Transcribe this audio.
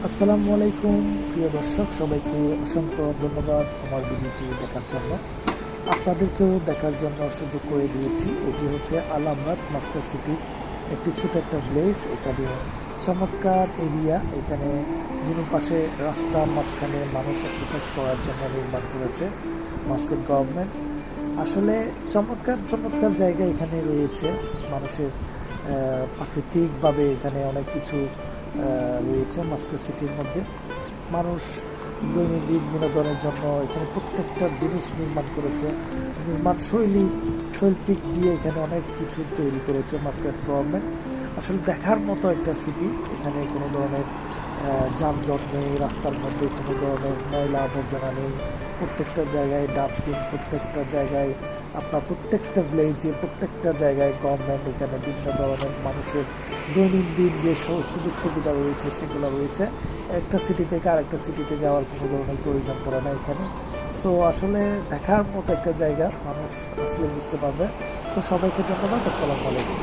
আসসালামু আলাইকুম প্রিয় দর্শক, সবাইকে অসংখ্য ধন্যবাদ আমার ভিডিওটি দেখার জন্য। আপনাদেরকেও দেখার জন্য সুযোগ করে দিয়েছি। এটি হচ্ছে আল আমরাত মাস্কাট সিটির একটি ছোট একটা প্লেস। এখানে চমৎকার এরিয়া, এখানে দুই পাশে রাস্তার মাঝখানে মানুষ এক্সারসাইজ করার জন্য নির্মাণ করেছে মাস্কাট গভর্নমেন্ট। আসলে চমৎকার চমৎকার জায়গা এখানে রয়েছে। মানুষের প্রাকৃতিকভাবে এখানে অনেক কিছু রয়েছে মাস্কাট সিটির মধ্যে। মানুষ দৈনন্দিন বিনোদনের জন্য এখানে প্রত্যেকটা জিনিস নির্মাণ করেছে। নির্মাণ শৈল্পিক দিয়ে এখানে অনেক কিছু তৈরি করেছে মাস্কাট গভর্নমেন্ট। আসলে দেখার মতো একটা সিটি। এখানে কোনো ধরনের যানজট নেই, রাস্তার মধ্যে কোনো ধরনের ময়লা আবর্জনা নেই। প্রত্যেকটা জায়গায় ডাস্টবিন, প্রত্যেকটা জায়গায় আপনার প্রত্যেকটা ভিলেজে প্রত্যেকটা জায়গায় গভর্নমেন্ট এখানে বিভিন্ন ধরনের মানুষের দৈনন্দিন যে সুযোগ সুবিধা রয়েছে সেগুলো রয়েছে। একটা সিটি থেকে আরেকটা সিটিতে যাওয়ার কোনো ধরনের প্রয়োজন পড়ে না এখানে। সো আসলে দেখার মতো একটা জায়গা, মানুষ আসলে বুঝতে পারবে। সো সবাইকে ধন্যবাদ। আসসালামু আলাইকুম।